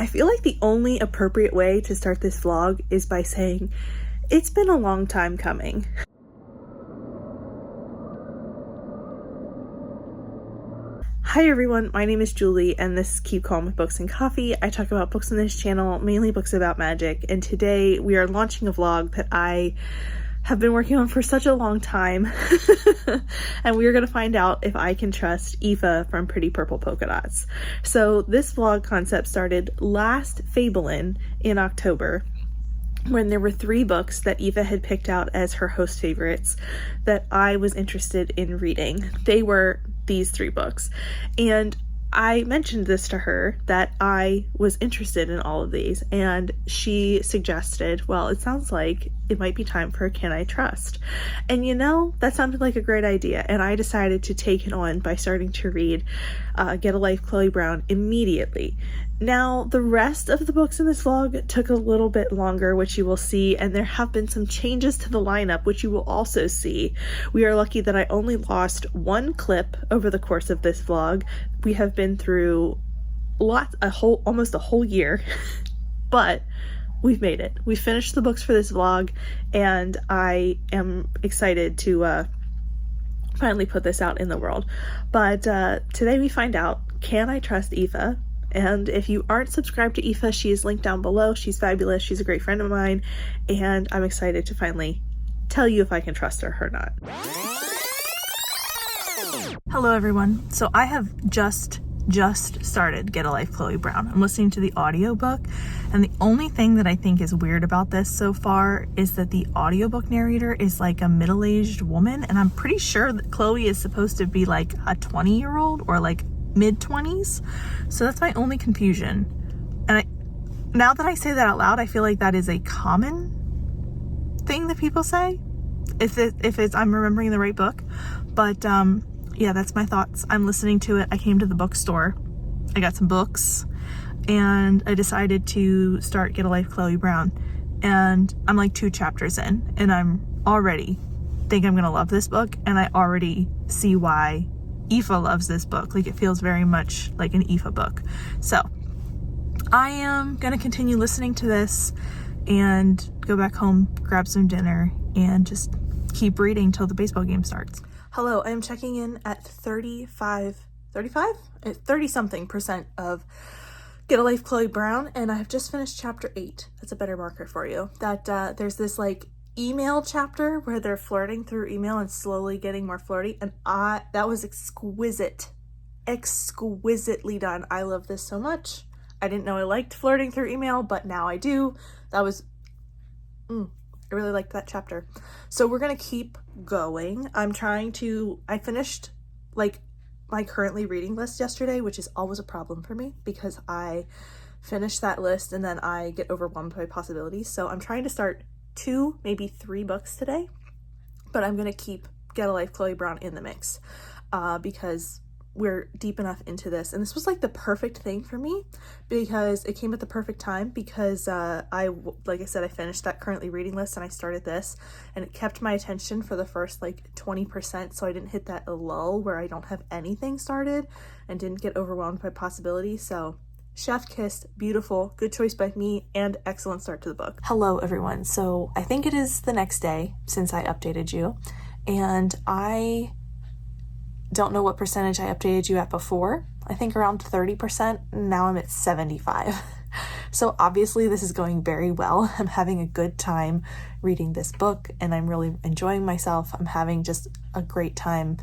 I feel like the only appropriate way to start this vlog is by saying, it's been a long time coming. Hi everyone, my name is Julie and this is Keep Calm with Books and Coffee. I talk about books on this channel, mainly books about magic, and today we are launching a vlog that I have been working on for such a long time. And we are going to find out if I can trust Aoife from Pretty Purple Polka Dots. So this vlog concept started last Fabelin in October, when there were 3 books that Aoife had picked out as her host favorites that I was interested in reading. They were these 3 books, and I mentioned this to her that I was interested in all of these, and she suggested, well, it sounds like it might be time for Can I Trust? And you know, that sounded like a great idea, and I decided to take it on by starting to read Get a Life, Chloe Brown immediately. Now, the rest of the books in this vlog took a little bit longer, which you will see, and there have been some changes to the lineup, which you will also see. We are lucky that I only lost 1 clip over the course of this vlog. We have been through almost a whole year, but we've made it. We finished the books for this vlog, and I am excited to finally put this out in the world. But today we find out, can I trust Aoife? And if you aren't subscribed to Aoife, she is linked down below. She's fabulous. She's a great friend of mine, and I'm excited to finally tell you if I can trust her or not. Hello everyone. So I have just started Get a Life, Chloe Brown. I'm listening to the audiobook, and the only thing that I think is weird about this so far is that the audiobook narrator is like a middle-aged woman, and I'm pretty sure that Chloe is supposed to be like a 20-year-old or like mid-20s. So that's my only confusion. And now that I say that out loud, I feel like that is a common thing that people say, if it's I'm remembering the right book. But yeah, that's my thoughts. I'm listening to it. I came to the bookstore, I got some books, and I decided to start Get a Life, Chloe Brown, and I'm like 2 chapters in, and I'm already think I'm gonna love this book, and I already see why Aoife loves this book. Like, it feels very much like an Aoife book. So I am gonna continue listening to this and go back home, grab some dinner, and just keep reading till the baseball game starts. Hello, I am checking in at 30 something percent of Get a Life, Chloe Brown, and I have just finished chapter 8. That's a better marker for you. That there's this like email chapter where they're flirting through email and slowly getting more flirty, and that was exquisitely done. I love this so much. I didn't know I liked flirting through email, but now I do. That was I really liked that chapter. So we're gonna keep going. I finished like my currently reading list yesterday, which is always a problem for me because I finish that list and then I get overwhelmed by possibilities. So I'm trying to start 2, maybe 3 books today, but I'm gonna keep Get a Life, Chloe Brown in the mix because we're deep enough into this, and this was like the perfect thing for me because it came at the perfect time because like I said, I finished that currently reading list and I started this, and it kept my attention for the first like 20%, so I didn't hit that lull where I don't have anything started and didn't get overwhelmed by possibilities. So chef kissed, beautiful, good choice by me, and excellent start to the book. Hello everyone. So I think it is the next day since I updated you, and I don't know what percentage I updated you at before. I think around 30%. Now I'm at 75. So obviously this is going very well. I'm having a good time reading this book, and I'm really enjoying myself. I'm having just a great time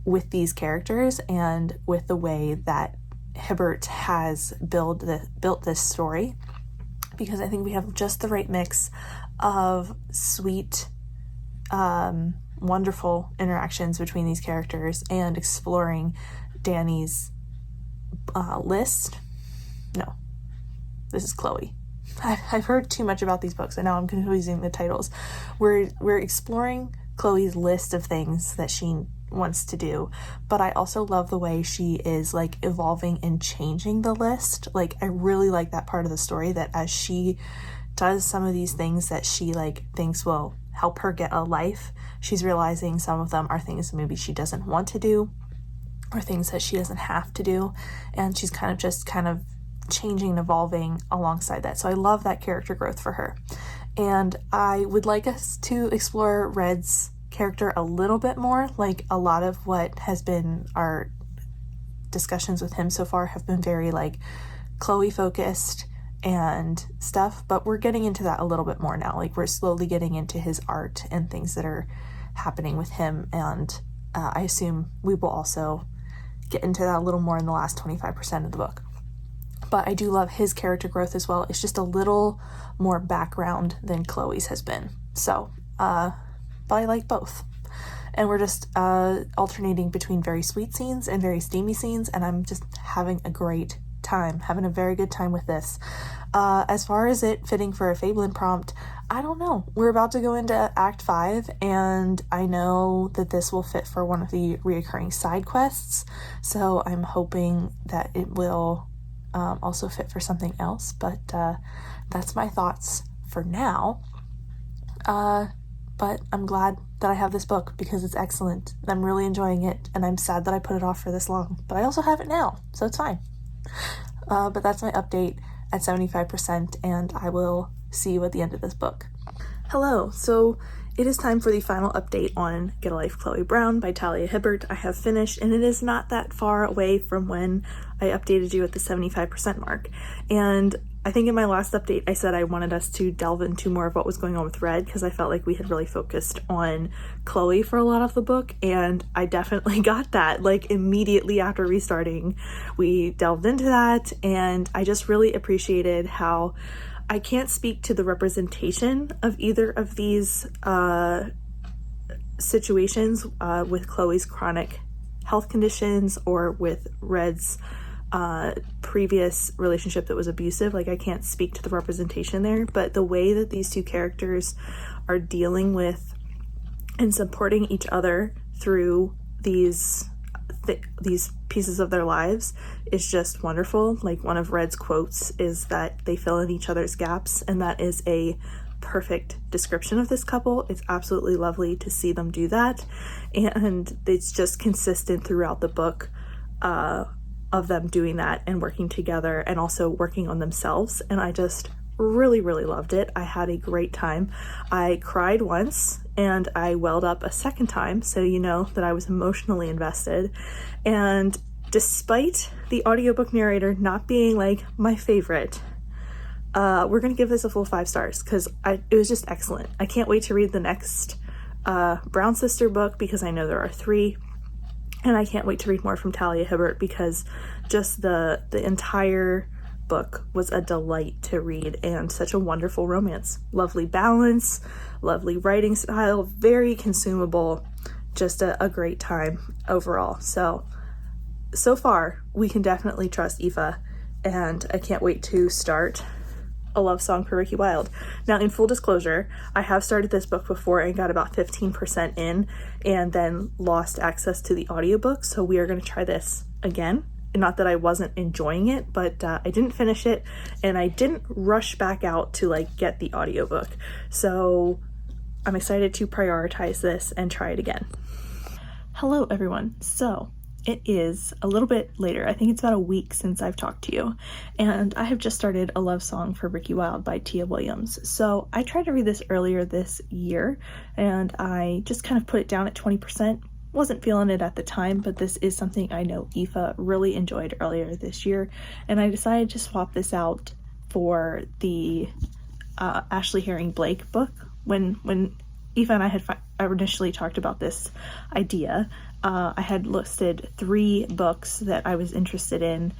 with these characters and with the way that Hibbert has built this story, because I think we have just the right mix of sweet, wonderful interactions between these characters and exploring Danny's list. No, this is Chloe. I've heard too much about these books and now I'm confusing the titles. We're exploring Chloe's list of things that she wants to do, but I also love the way she is like evolving and changing the list. Like, I really like that part of the story, that as she does some of these things that she like thinks will help her get a life, she's realizing some of them are things maybe she doesn't want to do or things that she doesn't have to do, and she's kind of changing and evolving alongside that. So I love that character growth for her. And I would like us to explore Red's character a little bit more. Like, a lot of what has been our discussions with him so far have been very like Chloe focused and stuff, but we're getting into that a little bit more now. Like, we're slowly getting into his art and things that are happening with him, and I assume we will also get into that a little more in the last 25% of the book. But I do love his character growth as well. It's just a little more background than Chloe's has been. So, but I like both. And we're just alternating between very sweet scenes and very steamy scenes, and I'm just having a great time, having a very good time with this. As far as it fitting for a Fabelin prompt, I don't know. We're about to go into Act 5, and I know that this will fit for one of the reoccurring side quests, so I'm hoping that it will also fit for something else, but that's my thoughts for now. But I'm glad that I have this book because it's excellent, and I'm really enjoying it, and I'm sad that I put it off for this long, but I also have it now, so it's fine. But that's my update at 75%, and I will see you at the end of this book. Hello, so it is time for the final update on Get a Life, Chloe Brown by Talia Hibbert. I have finished, and it is not that far away from when I updated you at the 75% mark. And I think in my last update I said I wanted us to delve into more of what was going on with Red, because I felt like we had really focused on Chloe for a lot of the book, and I definitely got that. Like, immediately after restarting, we delved into that, and I just really appreciated how I can't speak to the representation of either of these situations with Chloe's chronic health conditions or with Red's previous relationship that was abusive. Like, I can't speak to the representation there, but the way that these two characters are dealing with and supporting each other through these pieces of their lives is just wonderful. Like, one of Red's quotes is that they fill in each other's gaps, and that is a perfect description of this couple. It's absolutely lovely to see them do that, and it's just consistent throughout the book of them doing that and working together and also working on themselves, and I just really loved it. I had a great time. I cried once and I welled up a second time, so you know that I was emotionally invested. And despite the audiobook narrator not being like my favorite, we're gonna give this a full 5 stars because it was just excellent. I can't wait to read the next Brown Sister book because I know there are 3. And I can't wait to read more from Talia Hibbert because just the entire book was a delight to read, and such a wonderful romance. Lovely balance, lovely writing style, very consumable, just a great time overall. So far, we can definitely trust Aoife, and I can't wait to start A Love Song for Ricky Wilde. Now, in full disclosure, I have started this book before and got about 15% in and then lost access to the audiobook, so we are going to try this again. Not that I wasn't enjoying it, but I didn't finish it, and I didn't rush back out to like get the audiobook. So I'm excited to prioritize this and try it again. Hello everyone. So it is a little bit later. I think it's about a week since I've talked to you, and I have just started A Love Song for Ricky Wilde by Tia Williams. So I tried to read this earlier this year, and I just kind of put it down at 20%. Wasn't feeling it at the time, but this is something I know Aoife really enjoyed earlier this year, and I decided to swap this out for the Ashley Herring Blake book. When Aoife and I had initially talked about this idea, I had listed 3 books that I was interested in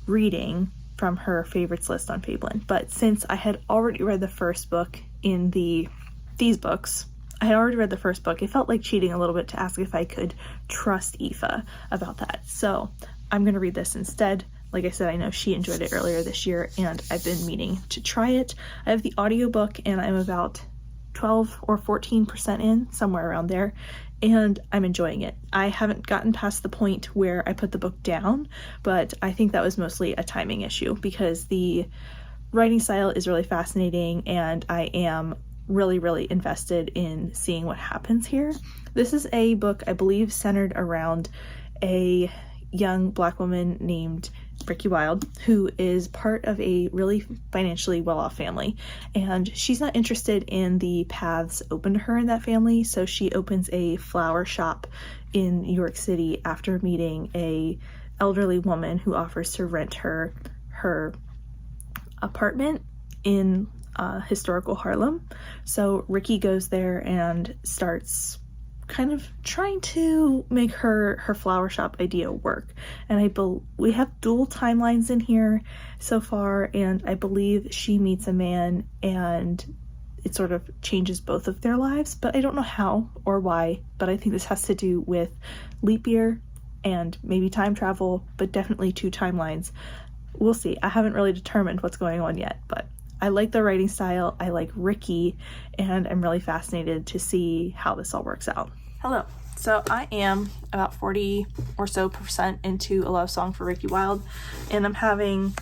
reading from her favorites list on Fabelin. But since I had already read the first book in these books, I had already read the first book, it felt like cheating a little bit to ask if I could trust Aoife about that. So I'm going to read this instead. Like I said, I know she enjoyed it earlier this year, and I've been meaning to try it. I have the audiobook, and I'm about 12 or 14% in, somewhere around there, and I'm enjoying it. I haven't gotten past the point where I put the book down, but I think that was mostly a timing issue because the writing style is really fascinating, and I am really invested in seeing what happens here. This is a book, I believe, centered around a young Black woman named Ricky Wilde, who is part of a really financially well-off family, and she's not interested in the paths open to her in that family, so she opens a flower shop in New York City after meeting a elderly woman who offers to rent her apartment in historical Harlem. So Ricky goes there and starts kind of trying to make her flower shop idea work. And we have dual timelines in here so far, and I believe she meets a man and it sort of changes both of their lives, but I don't know how or why, but I think this has to do with leap year and maybe time travel, but definitely two timelines. We'll see. I haven't really determined what's going on yet, but I like the writing style, I like Ricky, and I'm really fascinated to see how this all works out. Hello. So I am about 40 or so % into A Love Song for Ricky Wilde, and I'm having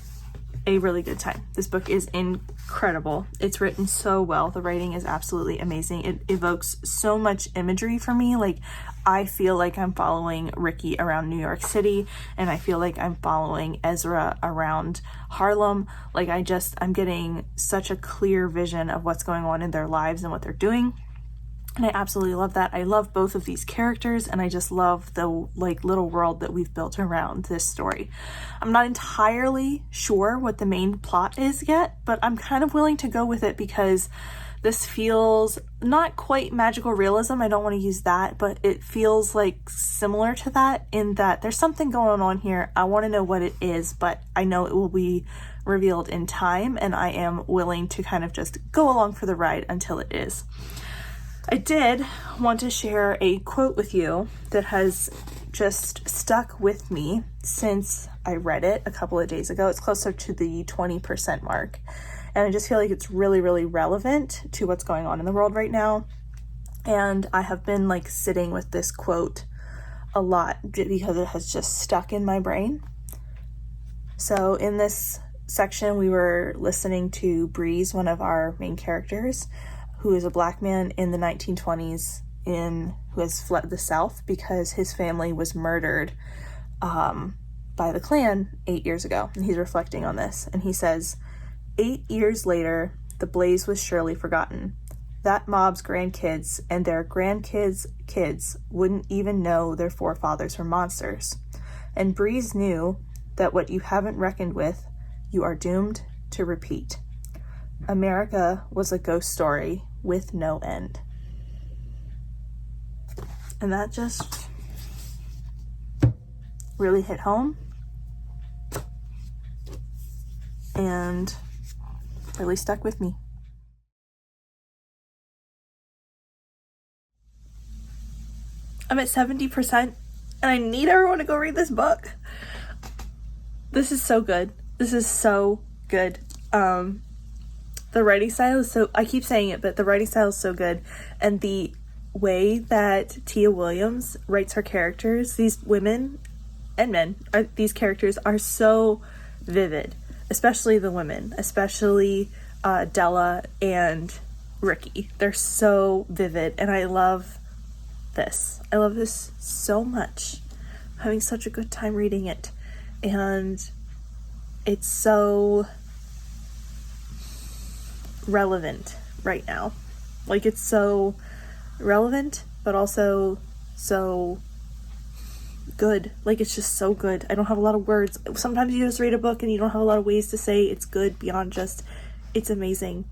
a really good time. This book is incredible. It's written so well. The writing is absolutely amazing. It evokes so much imagery for me. Like, I feel like I'm following Ricky around New York City, and I feel like I'm following Ezra around Harlem. Like, I'm getting such a clear vision of what's going on in their lives and what they're doing. And I absolutely love that. I love both of these characters, and I just love the little world that we've built around this story. I'm not entirely sure what the main plot is yet, but I'm kind of willing to go with it because this feels not quite magical realism. I don't want to use that, but it feels like similar to that in that there's something going on here. I want to know what it is, but I know it will be revealed in time, and I am willing to kind of just go along for the ride until it is. I did want to share a quote with you that has just stuck with me since I read it a couple of days ago. It's closer to the 20% mark. And I just feel like it's really, really relevant to what's going on in the world right now. And I have been sitting with this quote a lot because it has just stuck in my brain. So in this section, we were listening to Breeze, one of our main characters, who is a black man in the 1920s who has fled the South because his family was murdered by the Klan 8 years ago. And he's reflecting on this. And he says, 8 years later, the blaze was surely forgotten. That mob's grandkids and their grandkids' kids wouldn't even know their forefathers were monsters. And Breeze knew that what you haven't reckoned with, you are doomed to repeat. America was a ghost story with no end. And that just really hit home and really stuck with me. I'm at 70% and I need everyone to go read this book. This is so good. This is so good. The writing style is I keep saying it, but the writing style is so good. And the way that Tia Williams writes her characters, these women and men, these characters are so vivid, especially the women, especially Della and Ricky. They're so vivid, and I love this. I love this so much. I'm having such a good time reading it, and it's so relevant right now. It's so relevant, but also so good. It's just so good. I don't have a lot of words. Sometimes you just read a book and you don't have a lot of ways to say it's good beyond just it's amazing,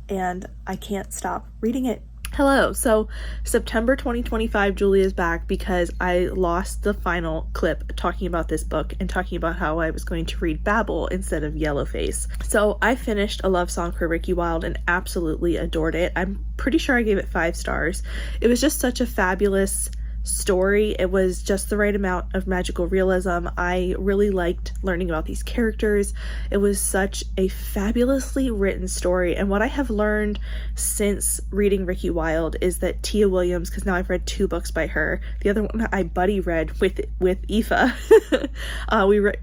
and I can't stop reading it. Hello. So September 2025, Julie is back because I lost the final clip talking about this book and talking about how I was going to read Babel instead of Yellowface. So I finished A Love Song for Ricky Wilde and absolutely adored it. I'm pretty sure I gave it 5 stars. It was just such a fabulous story. It was just the right amount of magical realism. I really liked learning about these characters. It was such a fabulously written story. And what I have learned since reading Ricky Wilde is that Tia Williams, because now I've read 2 books by her, the other one I buddy read with Aoife.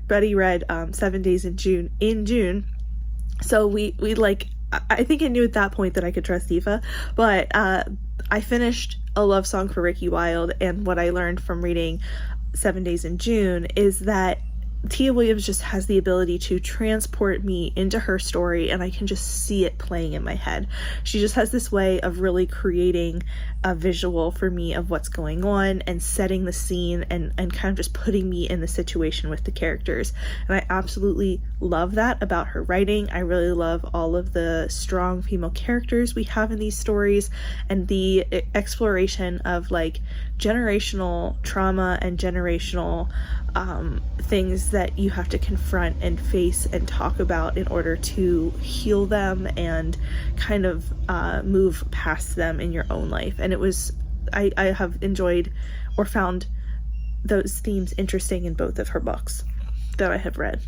Buddy read 7 Days in June. So we I think I knew at that point that I could trust Aoife, but I finished A Love Song for Ricky Wilde, and what I learned from reading 7 Days in June is that Tia Williams just has the ability to transport me into her story, and I can just see it playing in my head. She just has this way of really creating a visual for me of what's going on and setting the scene and kind of just putting me in the situation with the characters. And I absolutely love that about her writing. I really love all of the strong female characters we have in these stories, and the exploration of like generational trauma and generational things that you have to confront and face and talk about in order to heal them and kind of move past them in your own life. And it was, I have enjoyed or found those themes interesting in both of her books that I have read.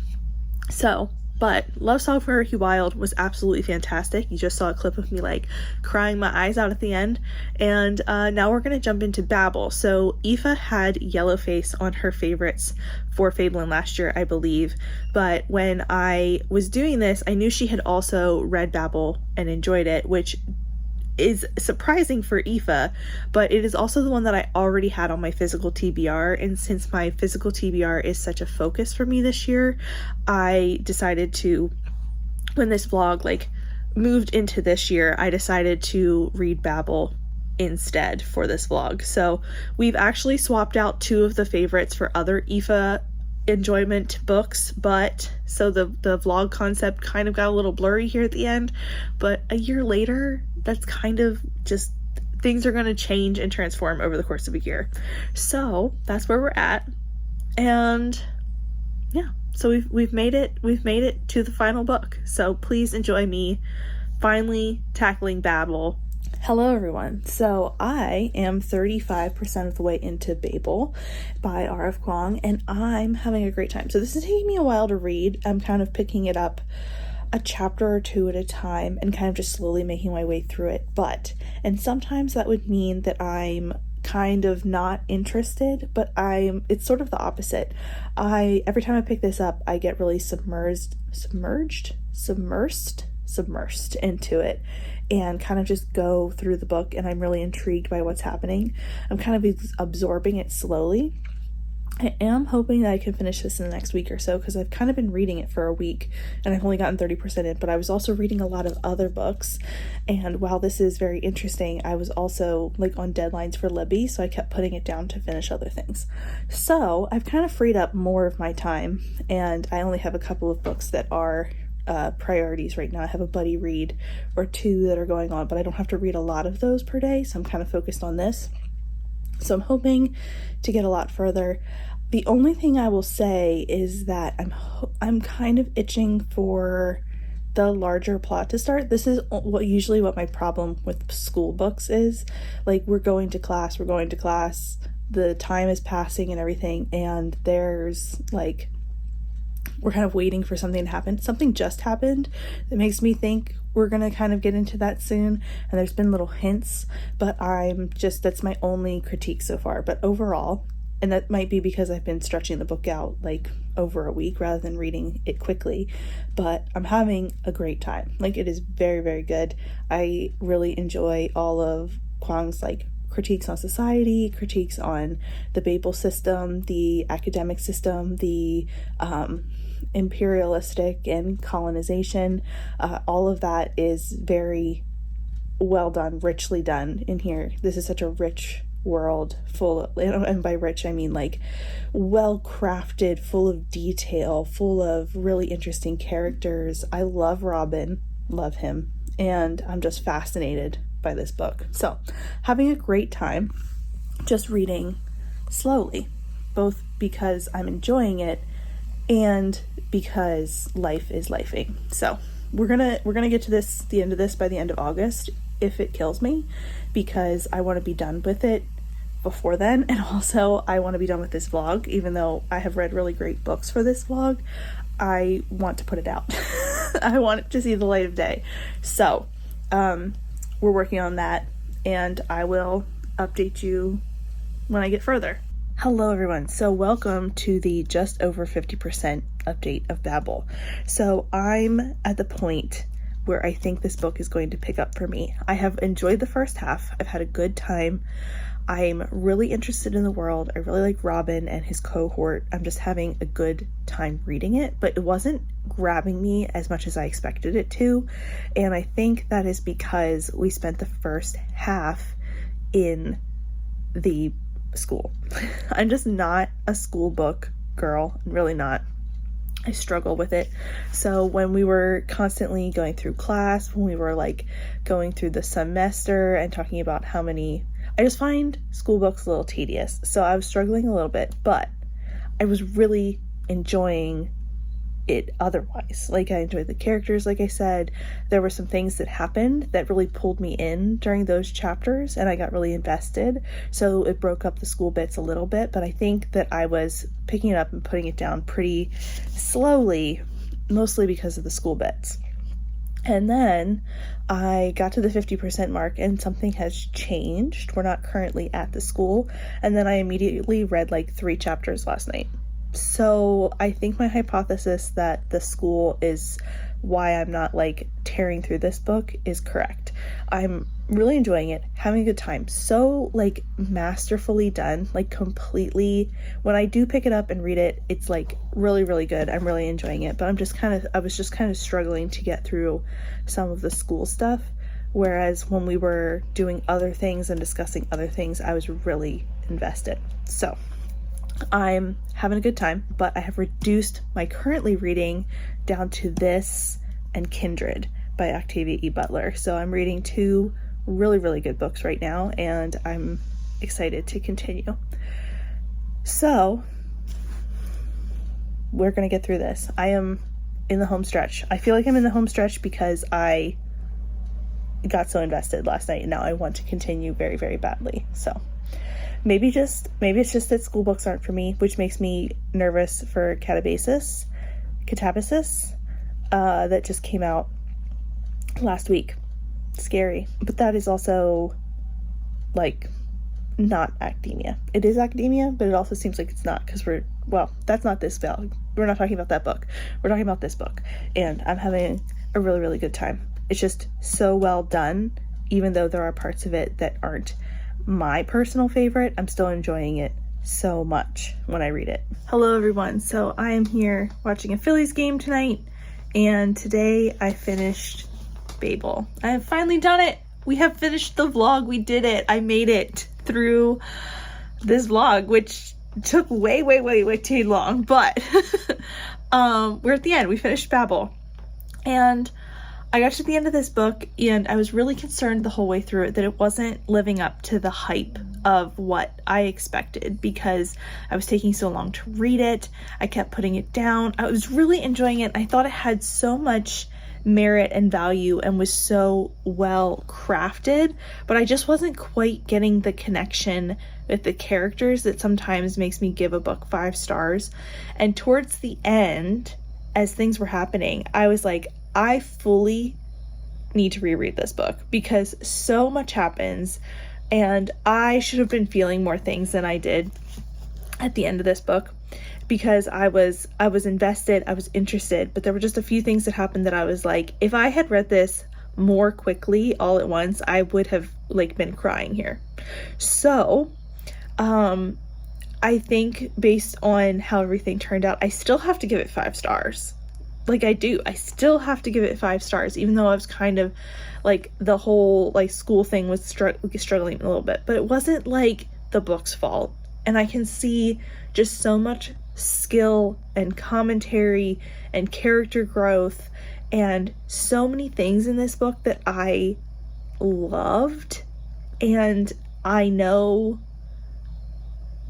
So, but Love Song for Ricky Wilde was absolutely fantastic. You just saw a clip of me like crying my eyes out at the end. And now we're going to jump into Babel. So Aoife had Yellowface on her favorites for Fabelin last year, I believe. But when I was doing this, I knew she had also read Babel and enjoyed it, which is surprising for Aoife, but it is also the one that I already had on my physical TBR. And since my physical TBR is such a focus for me this year, I decided to, when this vlog like moved into this year, I decided to read Babel instead for this vlog. So we've actually swapped out two of the favorites for other Aoife enjoyment books, but so the vlog concept kind of got a little blurry here at the end. But a year later, that's kind of just, things are going to change and transform over the course of a year. So that's where we're at. And yeah, so we've made it to the final book. So please enjoy me finally tackling Babel. Hello everyone. So I am 35% of the way into Babel by R.F. Kuang, and I'm having a great time. So this is taking me a while to read. I'm kind of picking it up a chapter or two at a time and kind of just slowly making my way through it. And sometimes that would mean that I'm kind of not interested, but it's sort of the opposite. Every time I pick this up, I get really submersed into it and kind of just go through the book, and I'm really intrigued by what's happening. I'm kind of absorbing it slowly. I am hoping that I can finish this in the next week or so, because I've kind of been reading it for a week and I've only gotten 30% in, but I was also reading a lot of other books, and while this is very interesting, I was also like on deadlines for Libby, so I kept putting it down to finish other things. So I've kind of freed up more of my time, and I only have a couple of books that are priorities right now. I have a buddy read or two that are going on, but I don't have to read a lot of those per day, so I'm kind of focused on this. So I'm hoping to get a lot further. The only thing I will say is that I'm kind of itching for the larger plot to start. This is usually what my problem with school books is. Like, we're going to class, the time is passing and everything, and there's like, we're kind of waiting for something to happen. Something just happened that makes me think we're going to kind of get into that soon. And there's been little hints, but that's my only critique so far. But overall, and that might be because I've been stretching the book out like over a week rather than reading it quickly, but I'm having a great time. Like, it is very, very good. I really enjoy all of Kuang's like critiques on society, critiques on the Babel system, the academic system, the imperialistic and colonization. All of that is very well done, richly done in here. This is such a rich world, full of, and by rich I mean like well crafted, full of detail, full of really interesting characters. I love Robin, love him, and I'm just fascinated by this book. So having a great time just reading slowly, both because I'm enjoying it and because life is lifing. So we're gonna get to the end of this by the end of August if it kills me, because I want to be done with it before then, and also I want to be done with this vlog. Even though I have read really great books for this vlog, I want to put it out. I want it to see the light of day. So we're working on that, and I will update you when I get further. Hello everyone, so welcome to the just over 50% update of Babel. So I'm at the point where I think this book is going to pick up for me. I have enjoyed the first half. I've had a good time. I'm really interested in the world. I really like Robin and his cohort. I'm just having a good time reading it, but it wasn't grabbing me as much as I expected it to. And I think that is because we spent the first half in the school. I'm just not a school book girl. I'm really not. I struggle with it. So when we were constantly going through class, when we were like going through the semester and talking about how many, I just find school books a little tedious. So I was struggling a little bit, but I was really enjoying it otherwise. Like, I enjoyed the characters. Like I said, there were some things that happened that really pulled me in during those chapters, and I got really invested. So it broke up the school bits a little bit, but I think that I was picking it up and putting it down pretty slowly, mostly because of the school bits. And then I got to the 50% mark and something has changed. We're not currently at the school. And then I immediately read like 3 chapters last night. So I think my hypothesis that the school is why I'm not like tearing through this book is correct. I'm really enjoying it, having a good time. So like masterfully done, like completely. When I do pick it up and read it, it's like really, really good. I'm really enjoying it, but I was just kind of struggling to get through some of the school stuff. Whereas when we were doing other things and discussing other things, I was really invested. So I'm having a good time, but I have reduced my currently reading down to this and Kindred by Octavia E. Butler. So I'm reading 2 really, really good books right now, and I'm excited to continue. So we're going to get through this. I am in the home stretch. I feel like I'm in the home stretch because I got so invested last night, and now I want to continue very, very badly. So maybe it's just that school books aren't for me, which makes me nervous for Catabasis, that just came out last week. Scary. But that is also like not academia. It is academia, but it also seems like it's not, because that's not this spell. We're not talking about that book. We're talking about this book. And I'm having a really, really good time. It's just so well done, even though there are parts of it that aren't my personal favorite. I'm still enjoying it so much when I read it. Hello everyone. So I am here watching a Phillies game tonight, and today I finished Babel. I have finally done it. We have finished the vlog. We did it. I made it through this vlog, which took way, way, way, way too long, but we're at the end. We finished Babel, and I got to the end of this book, and I was really concerned the whole way through it that it wasn't living up to the hype of what I expected, because I was taking so long to read it. I kept putting it down. I was really enjoying it. I thought it had so much merit and value and was so well crafted, but I just wasn't quite getting the connection with the characters that sometimes makes me give a book 5 stars. And towards the end, as things were happening, I was like, I fully need to reread this book because so much happens, and I should have been feeling more things than I did at the end of this book, because I was invested, I was interested, but there were just a few things that happened that I was like, if I had read this more quickly all at once, I would have like been crying here. So I think based on how everything turned out, I still have to give it 5 stars. Like I do. I still have to give it 5 stars, even though I was kind of like the whole like school thing was struggling a little bit, but it wasn't like the book's fault. And I can see just so much skill and commentary and character growth and so many things in this book that I loved. And I know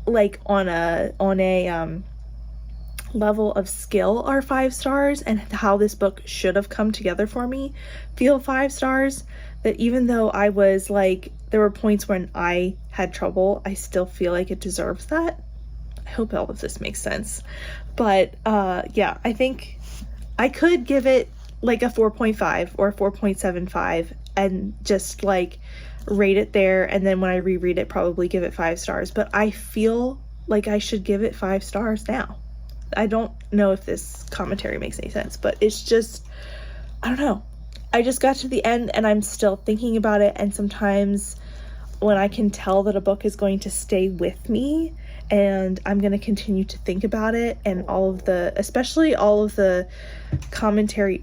like on a level of skill are 5 stars, and how this book should have come together for me feel 5 stars, that even though I was like, there were points when I had trouble, I still feel like it deserves that. I hope all of this makes sense. But yeah, I think I could give it like a 4.5 or a 4.75 and just like rate it there, and then when I reread it probably give it 5 stars. But I feel like I should give it 5 stars now. I don't know if this commentary makes any sense, but it's just, I don't know. I just got to the end and I'm still thinking about it, and sometimes when I can tell that a book is going to stay with me and I'm going to continue to think about it, and especially all of the commentary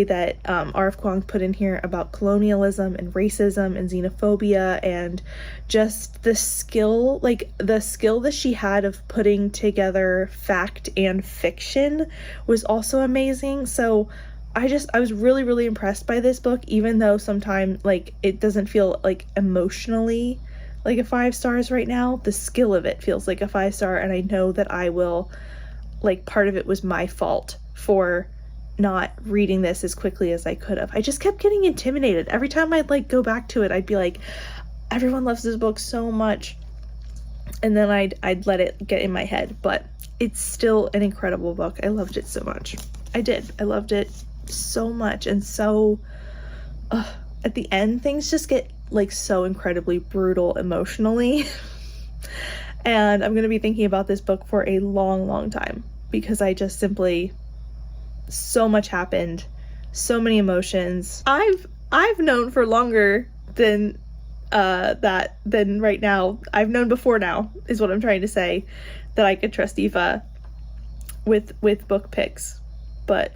that R.F. Kuang put in here about colonialism and racism and xenophobia, and just the skill that she had of putting together fact and fiction was also amazing. So I was really, really impressed by this book, even though sometimes like it doesn't feel like emotionally like a 5 stars right now. The skill of it feels like a 5 star, and I know that I will, like, part of it was my fault for not reading this as quickly as I could have. I just kept getting intimidated. Every time I'd like go back to it, I'd be like, everyone loves this book so much, and then I'd let it get in my head. But it's still an incredible book. I loved it so much. I loved it so much. And so at the end, things just get like so incredibly brutal emotionally. And I'm gonna be thinking about this book for a long time, because I just simply, so much happened, so many emotions. I've known for longer than than right now. I've known before now, is what I'm trying to say, that I could trust Aoife with book picks, but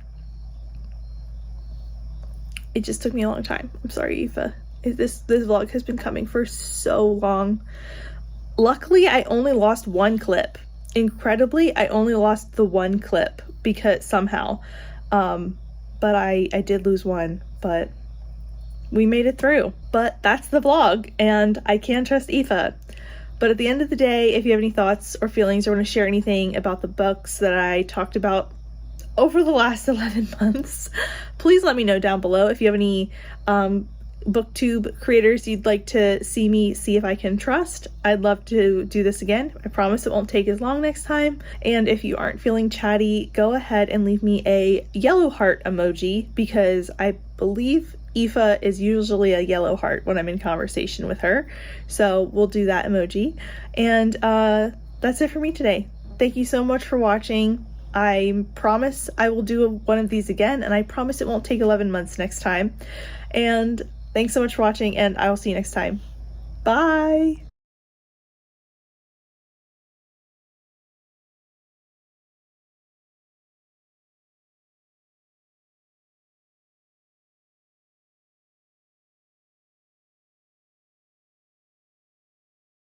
it just took me a long time. I'm sorry, Aoife. This vlog has been coming for so long. Luckily, I only lost one clip. Incredibly, I only lost the one clip, because somehow, but I did lose one, but we made it through. But that's the vlog, and I can trust Aoife. But at the end of the day, if you have any thoughts or feelings, or want to share anything about the books that I talked about over the last 11 months, please let me know down below. If you have any booktube creators you'd like to see if I can trust, I'd love to do this again. I promise it won't take as long next time. And if you aren't feeling chatty, go ahead and leave me a yellow heart emoji, because I believe Aoife is usually a yellow heart when I'm in conversation with her. So we'll do that emoji. And that's it for me today. Thank you so much for watching. I promise I will do one of these again, and I promise it won't take 11 months next time. And thanks so much for watching, and I will see you next time. Bye!